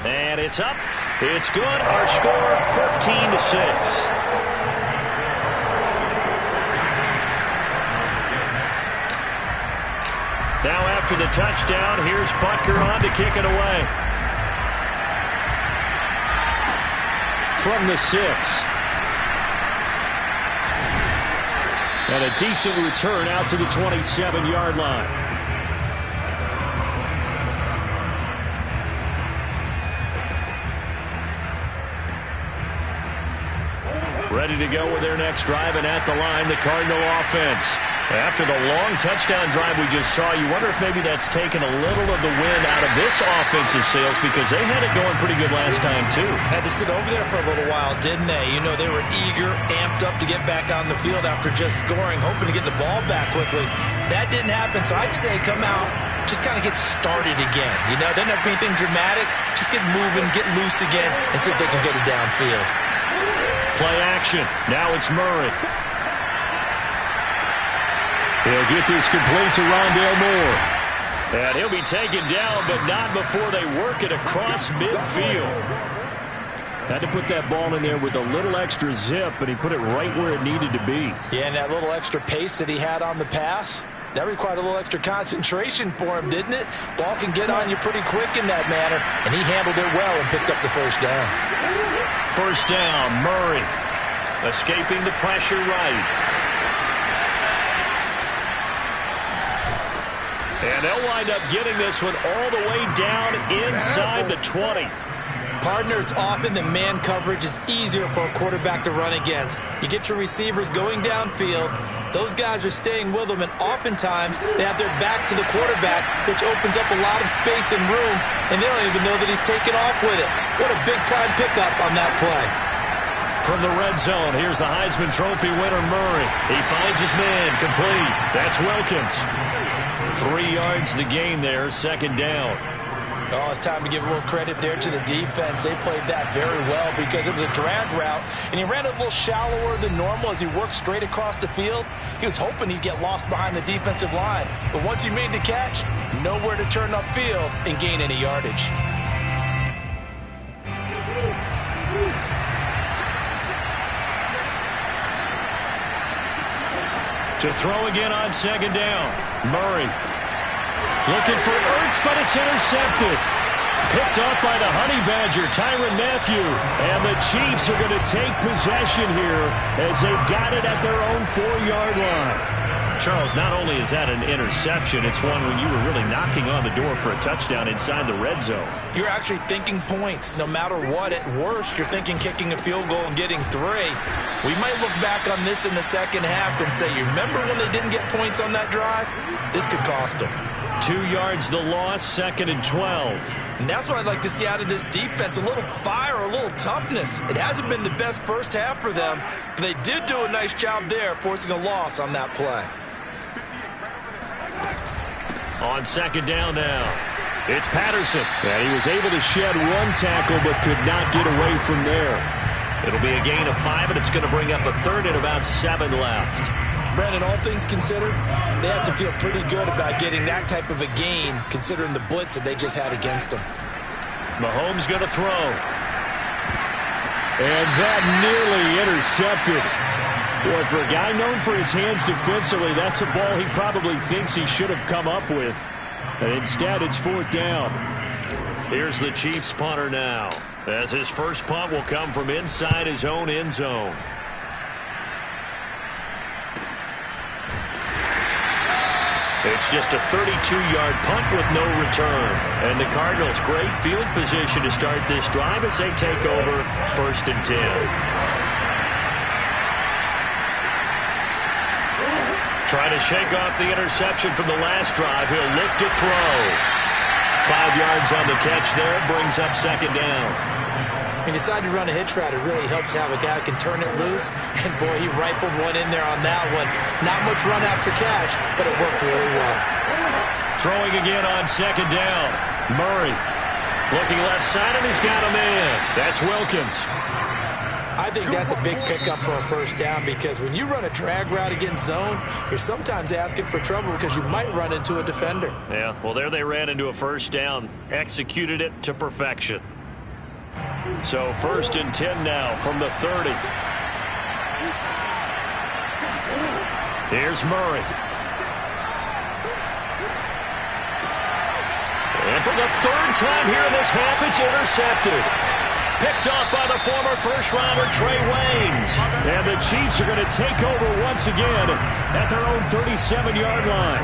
And it's up. It's good. Our score, 14-6. Now after the touchdown, here's Butker on to kick it away. From the 6. And a decent return out to the 27-yard line. Ready to go with their next drive, and at the line, the Cardinal offense. After the long touchdown drive we just saw, you wonder if maybe that's taken a little of the wind out of this offense's sails, because they had it going pretty good last time, too. Had to sit over there for a little while, didn't they? You know, they were eager, amped up to get back on the field after just scoring, hoping to get the ball back quickly. That didn't happen, so I'd say come out, just kind of get started again. You know, doesn't have to be anything dramatic. Just get moving, get loose again, and see if they can get it downfield. Play action. Now it's Murray. He'll get this complete to Rondale Moore. And he'll be taken down, but not before they work it across midfield. Had to put that ball in there with a little extra zip, but he put it right where it needed to be. Yeah, and that little extra pace that he had on the pass, that required a little extra concentration for him, didn't it? Ball can get on you pretty quick in that manner, and he handled it well and picked up the first down. First down, Murray. Escaping the pressure right. And they'll wind up getting this one all the way down inside the 20. Partner, it's often that man coverage is easier for a quarterback to run against. You get your receivers going downfield. Those guys are staying with them, and oftentimes they have their back to the quarterback, which opens up a lot of space and room, and they don't even know that he's taken off with it. What a big-time pickup on that play. From the red zone, here's the Heisman Trophy winner, Murray. He finds his man, complete. That's Wilkins. 3 yards the gain there, second down. Oh, it's time to give a little credit there to the defense. They played that very well because it was a drag route, and he ran a little shallower than normal as he worked straight across the field. He was hoping he'd get lost behind the defensive line, but once he made the catch, nowhere to turn upfield and gain any yardage. To throw again on second down, Murray. Looking for Ertz, but it's intercepted. Picked off by the Honey Badger, Tyrann Mathieu. And the Chiefs are going to take possession here as they've got it at their own 4-yard line. Charles, not only is that an interception, it's one when you were really knocking on the door for a touchdown inside the red zone. You're actually thinking points. No matter what, at worst, you're thinking kicking a field goal and getting 3. We might look back on this in the second half and say, you remember when they didn't get points on that drive? This could cost them. 2 yards the loss, 2nd and 12. And that's what I'd like to see out of this defense, a little fire, a little toughness. It hasn't been the best first half for them, but they did do a nice job there, forcing a loss on that play. On second down now, it's Patterson. And he was able to shed 1 tackle, but could not get away from there. It'll be a gain of 5, and it's going to bring up a 3rd and about 7 left. Brandon, all things considered, they have to feel pretty good about getting that type of a gain, considering the blitz that they just had against them. Mahomes going to throw. And that nearly intercepted. Boy, for a guy known for his hands defensively, that's a ball he probably thinks he should have come up with. And instead, it's 4th down. Here's the Chiefs punter now, as his first punt will come from inside his own end zone. It's just a 32-yard punt with no return. And the Cardinals, great field position to start this drive as they take over 1st and 10. Trying to shake off the interception from the last drive. He'll look to throw. 5 yards on the catch there. Brings up second down. He decided to run a hitch route. It really helps to have a guy who can turn it loose. And, boy, he rifled one in there on that one. Not much run after catch, but it worked really well. Throwing again on second down. Murray looking left side, and he's got a man. That's Wilkins. I think that's a big pickup for a first down, because when you run a drag route against zone, you're sometimes asking for trouble because you might run into a defender. Yeah, well, there they ran into a first down. Executed it to perfection. So 1st and 10 now from the 30. Here's Murray. And for the 3rd time here in this half, it's intercepted. Picked off by the former first-rounder Trey Waynes. And the Chiefs are going to take over once again at their own 37-yard line.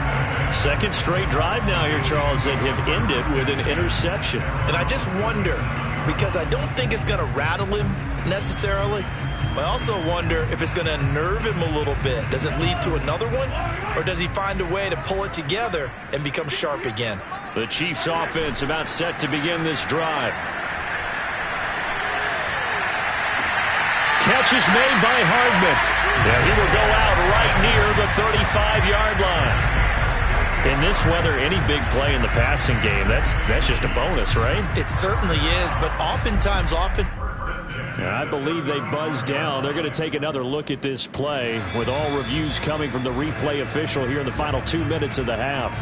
2nd straight drive now here, Charles, that have ended with an interception. And I just wonder, because I don't think it's going to rattle him necessarily, but I also wonder if it's going to unnerve him a little bit. Does it lead to another one, or does he find a way to pull it together and become sharp again? The Chiefs offense about set to begin this drive. Catch is made by Hardman. Yeah, he will go out right near the 35-yard line. In this weather, any big play in the passing game, that's just a bonus, right? It certainly is, but oftentimes, I believe they buzzed down. They're going to take another look at this play with all reviews coming from the replay official here in the final 2 minutes of the half.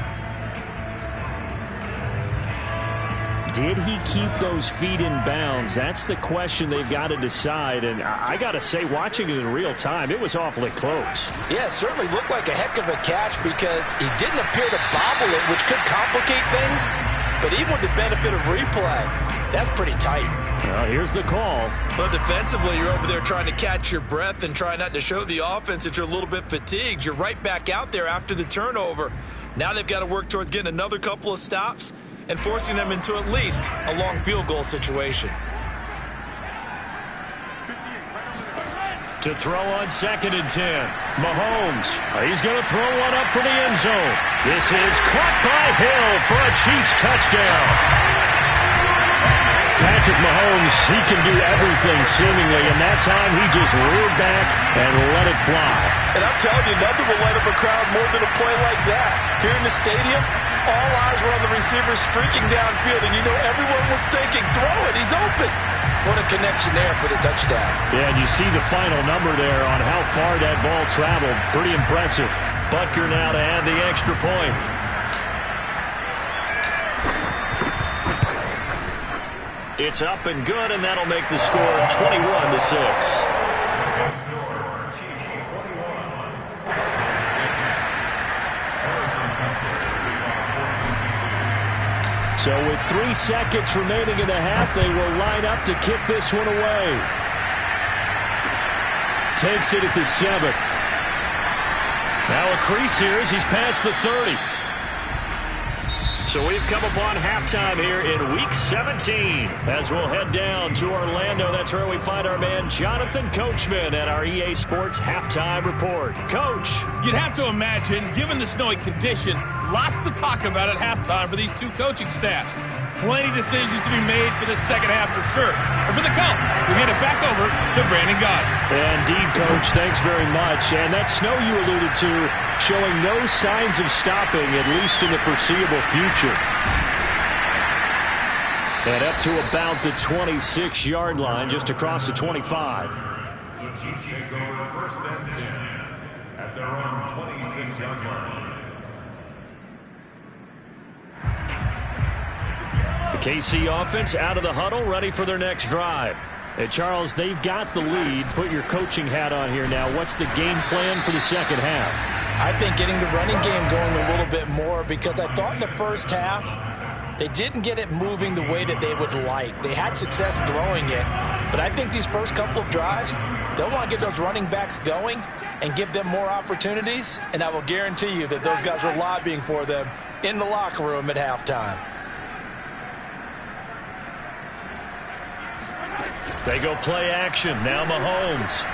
Did he keep those feet in bounds? That's the question they've got to decide. And I got to say, watching it in real time, it was awfully close. Yeah, it certainly looked like a heck of a catch because he didn't appear to bobble it, which could complicate things. But even with the benefit of replay, that's pretty tight. Well, here's the call. But defensively, you're over there trying to catch your breath and try not to show the offense that you're a little bit fatigued. You're right back out there after the turnover. Now they've got to work towards getting another couple of stops and forcing them into at least a long field goal situation. To throw on 2nd and 10. Mahomes. He's going to throw one up for the end zone. This is caught by Hill for a Chiefs touchdown. Patrick Mahomes, he can do everything seemingly, and that time he just reared back and let it fly. And I'm telling you, nothing will light up a crowd more than a play like that. Here in the stadium, all eyes were on the receiver streaking downfield, and you know everyone was thinking, throw it, he's open. What a connection there for the touchdown. Yeah, and you see the final number there on how far that ball traveled. Pretty impressive. Butker now to add the extra point. It's up and good, and that'll make the score 21-6. So with 3 seconds remaining in the half, they will line up to kick this one away. Takes it at the 7. Now a crease here as he's past the 30. So we've come upon halftime here in Week 17. As we'll head down to Orlando, that's where we find our man Jonathan Coachman at our EA Sports Halftime Report. Coach. You'd have to imagine, given the snowy condition, lots to talk about at halftime for these two coaching staffs. Plenty decisions to be made for the second half for sure. And for the call, we hand it back over to Brandon Gaudin. Indeed, Coach. Thanks very much. And that snow you alluded to showing no signs of stopping, at least in the foreseeable future. And up to about the 26-yard line, just across the 25. The Chiefs take over 1st and 10 at their own 26-yard line. The KC offense out of the huddle, ready for their next drive. And Charles, they've got the lead. Put your coaching hat on here now. What's the game plan for the second half? I think getting the running game going a little bit more, because I thought in the first half they didn't get it moving the way that they would like. They had success throwing it, but I think these first couple of drives, they'll want to get those running backs going and give them more opportunities, and I will guarantee you that those guys were lobbying for them in the locker room at halftime. They go play action. Now Mahomes.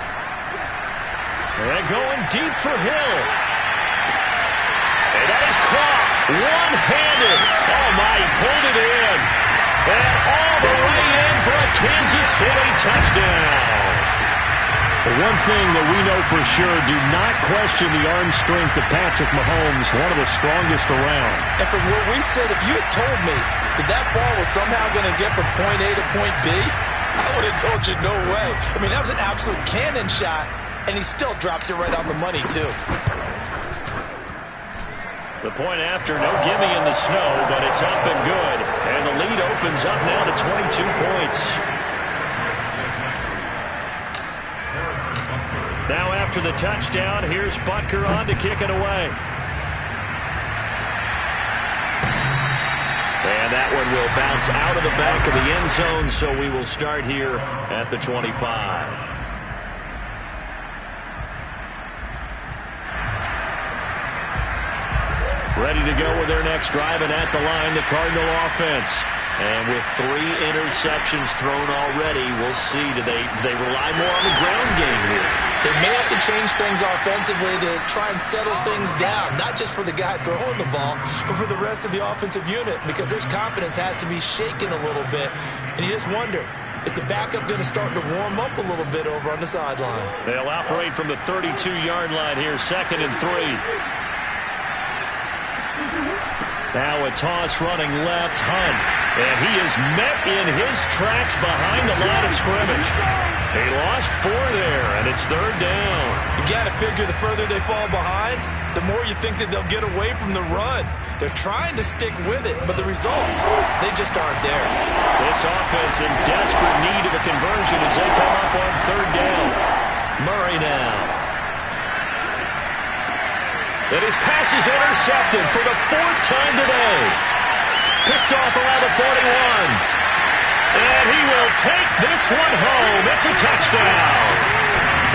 And going deep for Hill. And that is caught one-handed. Oh, my, he pulled it in. And all the way in for a Kansas City touchdown. The one thing that we know for sure, do not question the arm strength of Patrick Mahomes, one of the strongest around. And from where we sit, if you had told me that that ball was somehow going to get from point A to point B, I would have told you no way. I mean, that was an absolute cannon shot, and he still dropped it right on the money, too. The point after, no gimme in the snow, but it's up and good. And the lead opens up now to 22 points. After the touchdown, here's Butker on to kick it away. And that one will bounce out of the back of the end zone, so we will start here at the 25. Ready to go with their next drive, and at the line, the Cardinal offense. And with 3 interceptions thrown already, we'll see. Do they rely more on the ground game here? They may have to change things offensively to try and settle things down, not just for the guy throwing the ball, but for the rest of the offensive unit, because their confidence has to be shaken a little bit. And you just wonder, is the backup going to start to warm up a little bit over on the sideline? They'll operate from the 32-yard line here, 2nd and 3. Now a toss running left, Hunt. And he is met in his tracks behind the line of scrimmage. He lost 4 there, and it's 3rd down. You've got to figure the further they fall behind, the more you think that they'll get away from the run. They're trying to stick with it, but the results, they just aren't there. This offense in desperate need of a conversion as they come up on 3rd down. Murray now. And his pass is intercepted for the 4th time today. Picked off around the 41. And he will take this one home. It's a touchdown.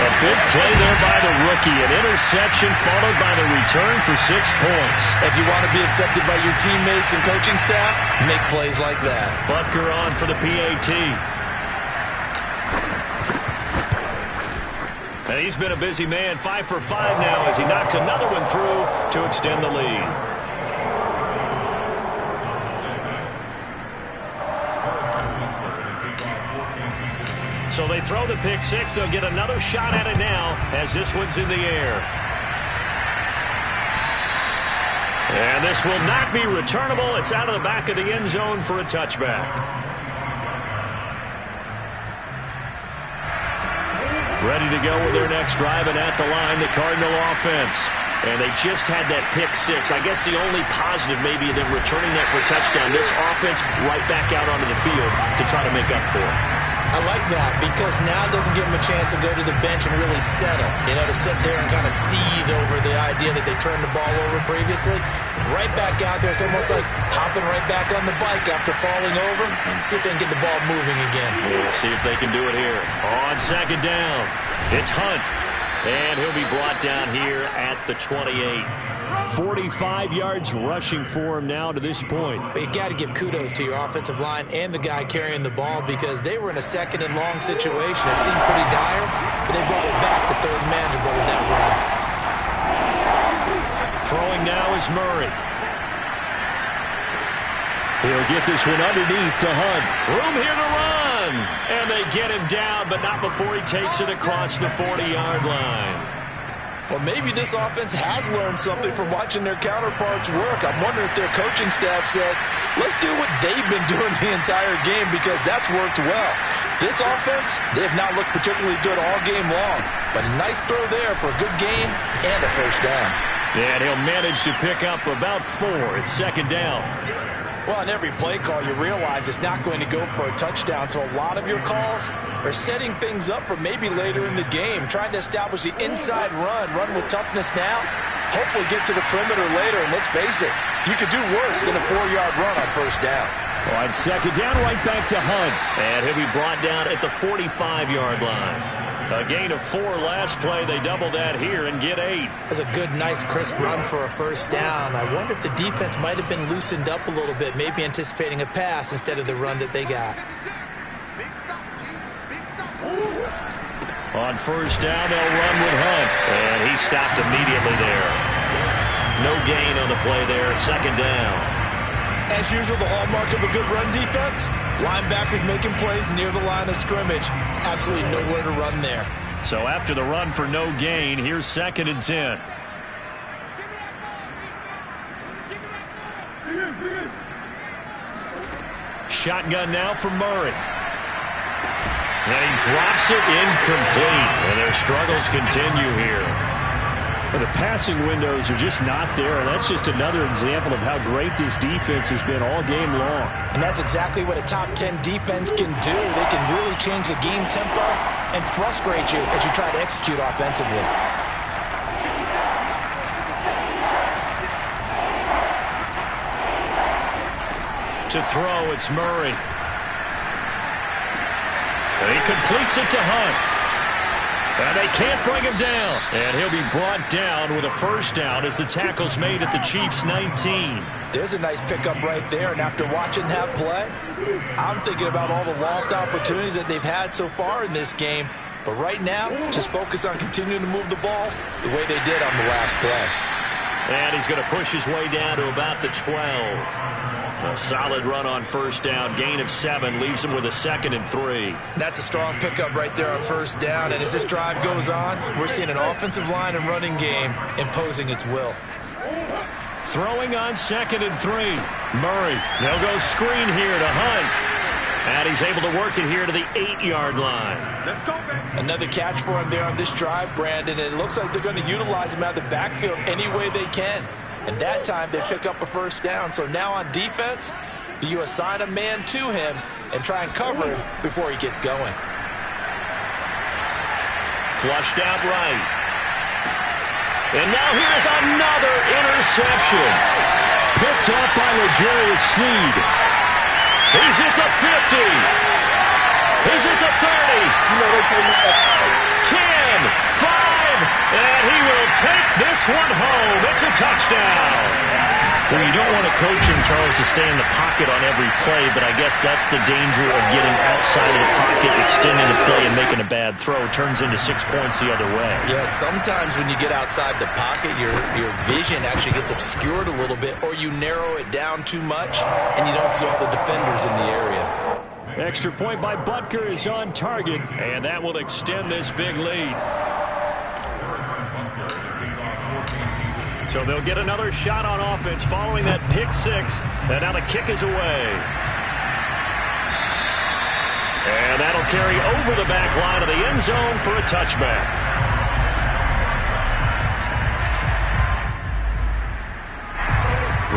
A big play there by the rookie. An interception followed by the return for 6 points. If you want to be accepted by your teammates and coaching staff, make plays like that. Butker on for the PAT. And he's been a busy man, 5 for 5 now as he knocks another one through to extend the lead. So they throw the pick 6. They'll get another shot at it now as this one's in the air. And this will not be returnable. It's out of the back of the end zone for a touchback. Ready to go with their next drive, and at the line, the Cardinal offense. And they just had that pick 6. I guess the only positive maybe than returning that for a touchdown. This offense right back out onto the field to try to make up for it. I like that because now it doesn't give them a chance to go to the bench and really settle. You know, to sit there and kind of seethe over the idea that they turned the ball over previously. Right back out there. It's almost like hopping right back on the bike after falling over. See if they can get the ball moving again. We'll see if they can do it here. On 2nd down, it's Hunt. And he'll be brought down here at the 28. 45 yards rushing for him now to this point. But you got to give kudos to your offensive line and the guy carrying the ball because they were in a 2nd and long situation. It seemed pretty dire, but they brought it back to 3rd manageable with that run. Throwing now is Murray. He'll get this one underneath to Hunt. Room here to run. And they get him down, but not before he takes it across the 40-yard line. Well, maybe this offense has learned something from watching their counterparts work. I'm wondering if their coaching staff said, let's do what they've been doing the entire game because that's worked well. This offense, they have not looked particularly good all game long. But a nice throw there for a good game and a 1st down. And he'll manage to pick up about 4. It's 2nd down. Well, on every play call, you realize it's not going to go for a touchdown. So a lot of your calls are setting things up for maybe later in the game, trying to establish the inside run with toughness now, hopefully get to the perimeter later. And let's face it, you could do worse than a 4-yard run on 1st down. On 2nd down, right back to Hunt. And he'll be brought down at the 45-yard line. A gain of 4 last play. They double that here and get 8. That's a good, nice, crisp run for a 1st down. I wonder if the defense might have been loosened up a little bit, maybe anticipating a pass instead of the run that they got. On 1st down, they'll run with Hunt. And he stopped immediately there. No gain on the play there. 2nd down. As usual, the hallmark of a good run defense, linebackers making plays near the line of scrimmage. Absolutely nowhere to run there. So after the run for no gain, here's 2nd and 10. Shotgun now for Murray. And he drops it incomplete. And their struggles continue here. Well, the passing windows are just not there. And that's just another example of how great this defense has been all game long. And that's exactly what a top 10 defense can do. They can really change the game tempo and frustrate you as you try to execute offensively. To throw, it's Murray. And he completes it to Hunt. And they can't bring him down. And he'll be brought down with a first down as the tackle's made at the Chiefs' 19. There's a nice pickup right there, and after watching that play, I'm thinking about all the lost opportunities that they've had so far in this game. But right now, just focus on continuing to move the ball the way they did on the last play. And he's going to push his way down to about the 12. A solid run on first down. Gain of 7 leaves him with a 2nd and 3. That's a strong pickup right there on first down. And as this drive goes on, we're seeing an offensive line and running game imposing its will. Throwing on 2nd and 3. Murray. They'll go screen here to Hunt. And he's able to work it here to the 8-yard line. Let's go, baby. Another catch for him there on this drive, Brandon. And it looks like they're going to utilize him out of the backfield any way they can. And that time they pick up a first down. So now on defense, do you assign a man to him and try and cover him before he gets going? Flushed out right. And now here's another interception. Picked up by L'Jarius Sneed. He's at the 50. He's at the 30. 10, 5. And he will take this one home. It's a touchdown. Well, you don't want a coach in Charles to stay in the pocket on every play, but I guess that's the danger of getting outside of the pocket, extending the play, and making a bad throw. Turns into 6 points the other way. Yeah, sometimes when you get outside the pocket, your vision actually gets obscured a little bit, or you narrow it down too much, and you don't see all the defenders in the area. Extra point by Butker is on target, and that will extend this big lead. So they'll get another shot on offense following that pick 6, and now the kick is away. And that'll carry over the back line of the end zone for a touchback.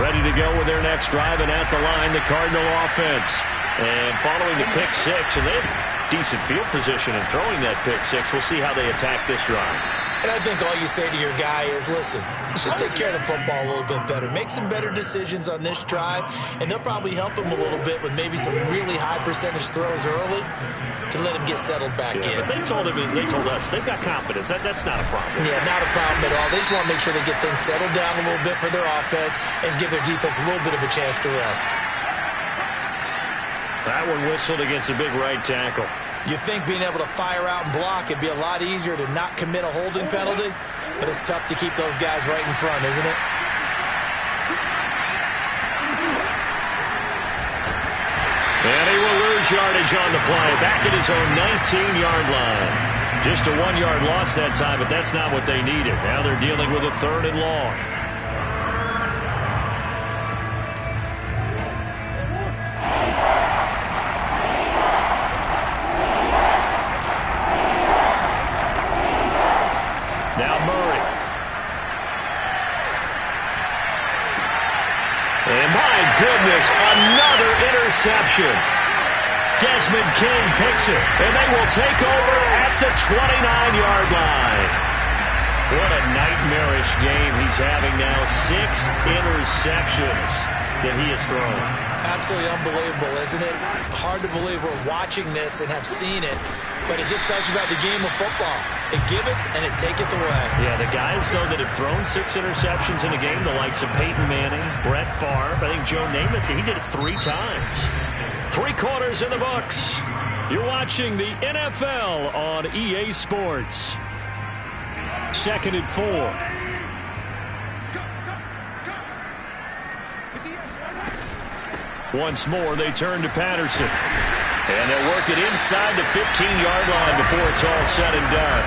Ready to go with their next drive, and at the line, the Cardinal offense. And following the pick 6, and they have decent field position in throwing that pick 6. We'll see how they attack this drive. And I think all you say to your guy is, listen, let's just take care of the football a little bit better. Make some better decisions on this drive, and they'll probably help him a little bit with maybe some really high percentage throws early to let him get settled back in. But they told us they've got confidence. That's not a problem. Yeah, not a problem at all. They just want to make sure they get things settled down a little bit for their offense and give their defense a little bit of a chance to rest. That one whistled against a big right tackle. You'd think being able to fire out and block it'd be a lot easier to not commit a holding penalty, but it's tough to keep those guys right in front, isn't it? And he will lose yardage on the play, back at his own 19-yard line. Just a 1-yard loss that time, but that's not what they needed. Now they're dealing with a 3rd and long. Another interception. Desmond King picks it, and they will take over at the 29-yard line. What a nightmarish game he's having now. 6 interceptions that he has thrown. Absolutely unbelievable, isn't it? Hard to believe we're watching this and have seen it, but it just tells you about the game of football. It giveth and it taketh away. Yeah, the guys, though, that have thrown 6 interceptions in a game, the likes of Peyton Manning, Brett Favre, I think Joe Namath, he did it 3 times. 3 quarters in the books. You're watching the NFL on EA Sports. 2nd and 4. Once more, they turn to Patterson. And they'll work it inside the 15-yard line before it's all said and done.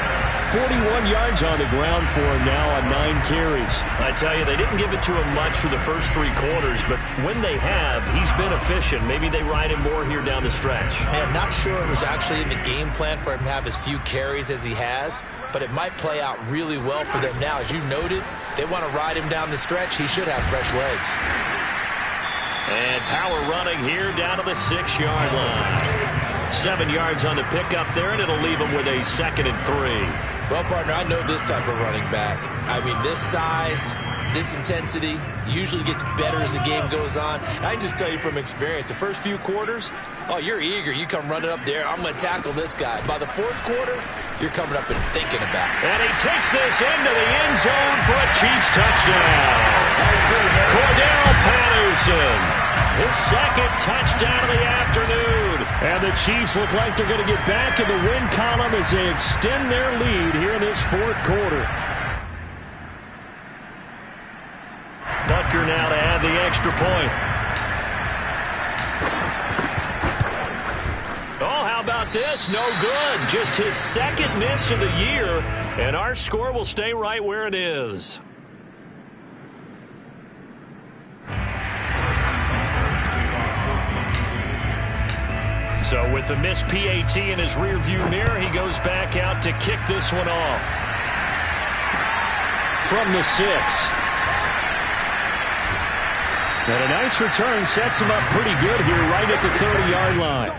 41 yards on the ground for him now on 9 carries. I tell you, they didn't give it to him much for the first 3 quarters, but when they have, he's been efficient. Maybe they ride him more here down the stretch. Man, not sure it was actually in the game plan for him to have as few carries as he has, but it might play out really well for them now. As you noted, they want to ride him down the stretch. He should have fresh legs. And power running here down to the 6-yard line. 7 yards on the pickup there, and it'll leave them with a 2nd and 3. Well, partner, I know this type of running back. I mean, this size, this intensity usually gets better as the game goes on. And I can just tell you from experience, the first few quarters, oh, you're eager. You come running up there, I'm going to tackle this guy. By the 4th quarter, you're coming up and thinking about it. And he takes this into the end zone for a Chiefs touchdown. Cordell Patterson, his 2nd touchdown of the afternoon. And the Chiefs look like they're going to get back in the win column as they extend their lead here in this 4th quarter. Butker now to add the extra point. Oh, how about this? No good. Just his 2nd miss of the year, and our score will stay right where it is. So with the missed PAT in his rearview mirror, he goes back out to kick this one off. From the 6. And a nice return sets him up pretty good here right at the 30-yard line.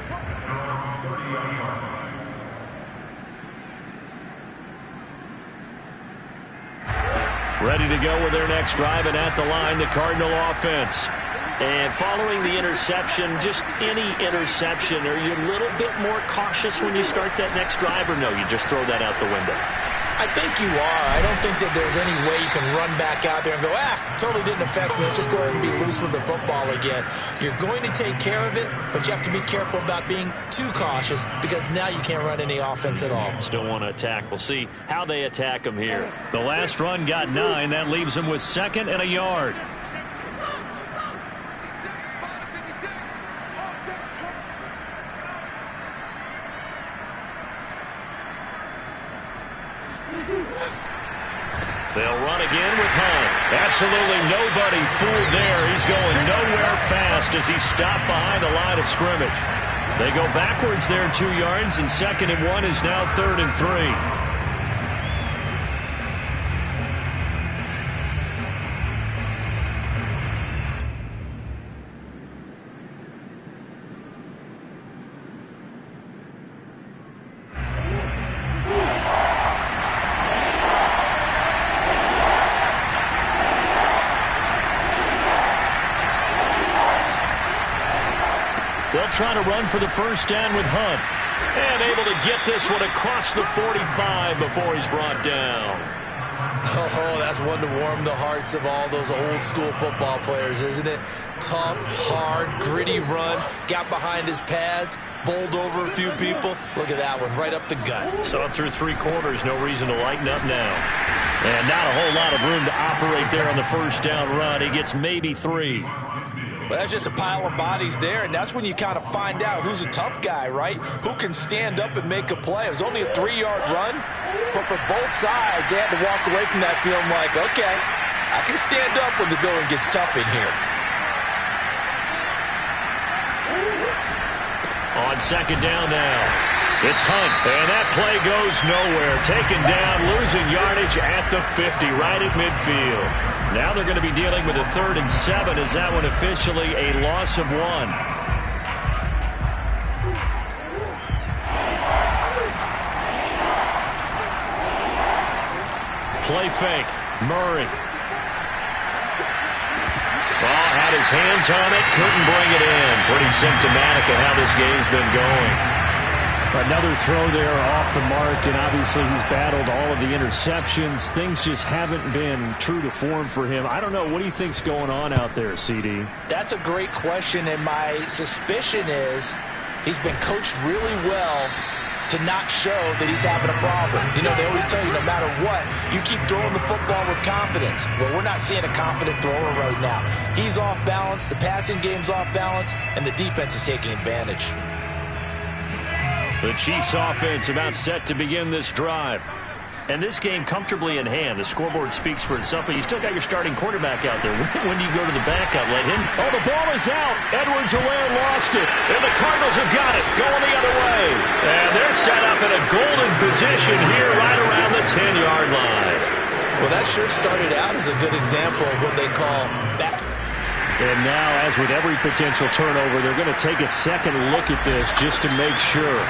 Ready to go with their next drive, and at the line, the Cardinal offense. And following the interception, just any interception, are you a little bit more cautious when you start that next drive, or no, you just throw that out the window? I think you are. I don't think that there's any way you can run back out there and go, totally didn't affect me. Let's just go ahead and be loose with the football again. You're going to take care of it, but you have to be careful about being too cautious because now you can't run any offense at all. Still want to attack. We'll see how they attack them here. The last run got 9. That leaves them with 2nd and a yard. They'll run again with Hunt. Absolutely nobody fooled there. He's going nowhere fast as he's stopped behind the line of scrimmage. They go backwards there 2 yards, and 2nd and 1 is now 3rd and 3. They'll try to run for the first down with Hunt. And able to get this one across the 45 before he's brought down. Oh, that's one to warm the hearts of all those old school football players, isn't it? Tough, hard, gritty run. Got behind his pads, bowled over a few people. Look at that one, right up the gut. So up through 3 quarters, no reason to lighten up now. And not a whole lot of room to operate there on the first down run. He gets maybe 3. Well, that's just a pile of bodies there, and that's when you kind of find out who's a tough guy, right? Who can stand up and make a play. It was only a 3-yard run, but for both sides, they had to walk away from that feeling like, okay, I can stand up when the going gets tough in here. On 2nd down now, it's Hunt, and that play goes nowhere. Taken down, losing yardage at the 50, right at midfield. Now they're going to be dealing with a 3rd and 7 as that one officially a loss of 1. Play fake. Murray. Oh, had his hands on it, couldn't bring it in. Pretty symptomatic of how this game's been going. Another throw there off the mark, and obviously he's battled all of the interceptions. Things just haven't been true to form for him. I don't know. What do you think's going on out there, CD? That's a great question, and my suspicion is he's been coached really well to not show that he's having a problem. You know, they always tell you no matter what, you keep throwing the football with confidence. Well, we're not seeing a confident thrower right now. He's off balance, the passing game's off balance, and the defense is taking advantage. The Chiefs offense about set to begin this drive. And this game comfortably in hand. The scoreboard speaks for itself, but you still got your starting quarterback out there. When do you go to the backup? Let him. Oh, the ball is out. Edwards-Helaire lost it. And the Cardinals have got it. Going the other way. And they're set up in a golden position here right around the 10-yard line. Well, that sure started out as a good example of what they call back. And now, as with every potential turnover, they're going to take a second look at this just to make sure.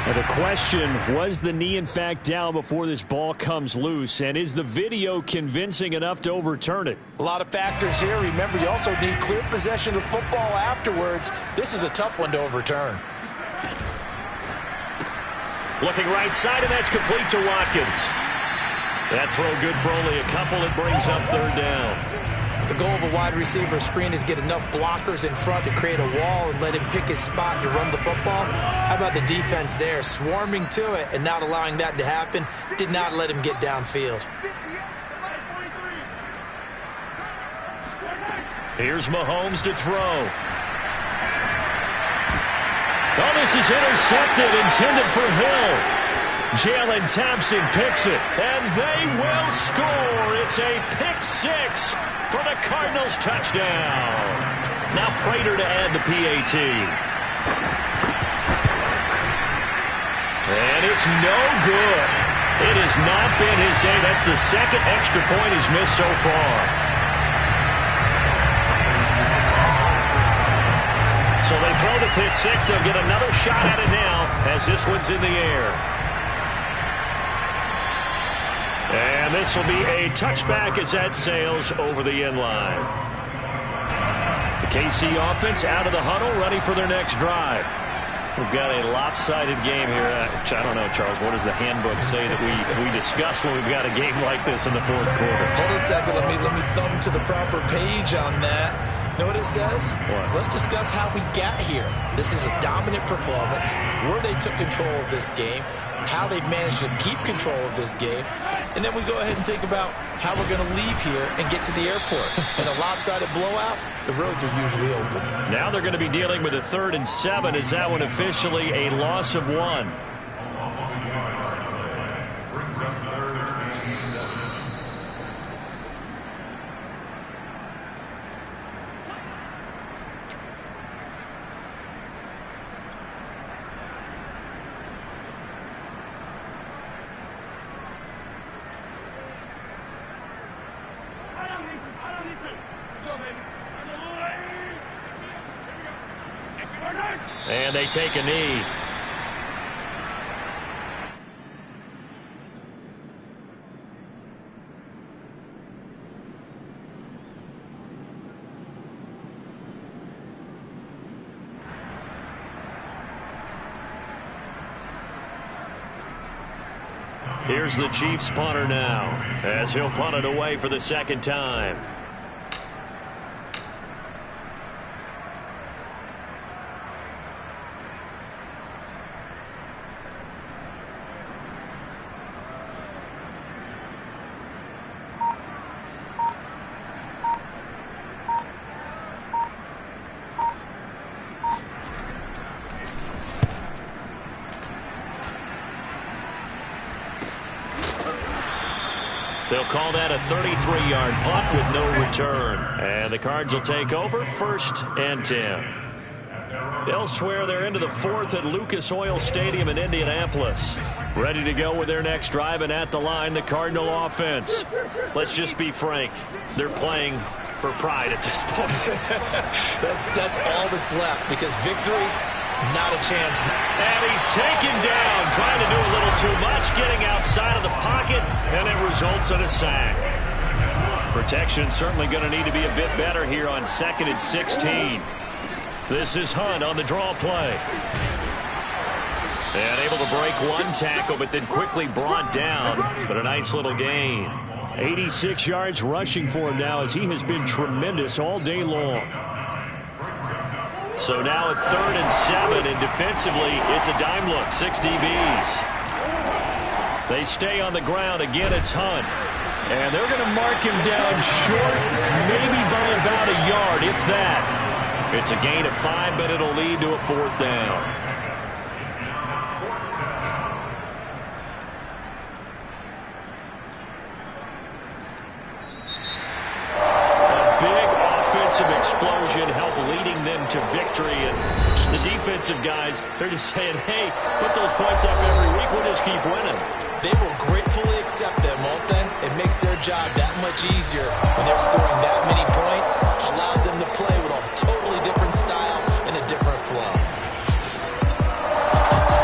Now the question, was the knee in fact down before this ball comes loose? And is the video convincing enough to overturn it? A lot of factors here. Remember, you also need clear possession of football afterwards. This is a tough one to overturn. Looking right side, and that's complete to Watkins. That throw good for only a couple. It brings up third down. The goal of a wide receiver screen is get enough blockers in front to create a wall and let him pick his spot to run the football. How about the defense there, swarming to it and not allowing that to happen? Did not let him get downfield. Here's Mahomes to throw. Oh, this is intercepted, intended for Hill. Jalen Thompson picks it, and they will score. It's a pick six for the Cardinals touchdown. Now Prater to add the PAT. And it's no good. It has not been his day. That's the second extra point he's missed so far. So they throw the pick six. They'll get another shot at it now as this one's in the air. And this will be a touchback as that sails over the end line. The KC offense out of the huddle, ready for their next drive. We've got a lopsided game here. I don't know, Charles, what does the handbook say that we discuss when we've got a game like this in the fourth quarter? Hold on a second. Let me thumb to the proper page on that. Know what it says? What? Let's discuss how we got here. This is a dominant performance, where they took control of this game, how they've managed to keep control of this game, and then we go ahead and think about how we're going to leave here and get to the airport. In a lopsided blowout, the roads are usually open. Now they're going to be dealing with a 3rd and 7. Is that one officially a loss of 1? Brings up 3rd and 7. And they take a knee. Here's the Chiefs punter now, as he'll punt it away for the second time. They'll call that a 33-yard punt with no return. And the Cards will take over 1st and 10. Elsewhere, they're into the 4th at Lucas Oil Stadium in Indianapolis. Ready to go with their next drive, and at the line, the Cardinal offense. Let's just be frank. They're playing for pride at this point. That's all that's left, because victory, not a chance. And he's taken down, trying to do a little too much, getting outside of the pocket, and it results in a sack. Protection certainly going to need to be a bit better here on 2nd and 16. This is Hunt on the draw play. And able to break one tackle, but then quickly brought down. But a nice little gain. 86 yards rushing for him now, as he has been tremendous all day long. So now at 3rd and 7, and defensively, it's a dime look, 6 DBs. They stay on the ground. Again, it's Hunt. And they're going to mark him down short, maybe by about a yard, if that. It's a gain of 5, but it'll lead to a 4th down. Explosion help leading them to victory, and the defensive guys, they're just saying, hey, put those points up every week, we'll just keep winning. They will gratefully accept them, won't they? It makes their job that much much easier when they're scoring that many points. Allows them to play with a totally different style and a different flow.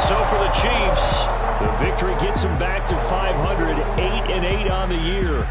So for the Chiefs, the victory gets them back to 500, 8-8 on the year.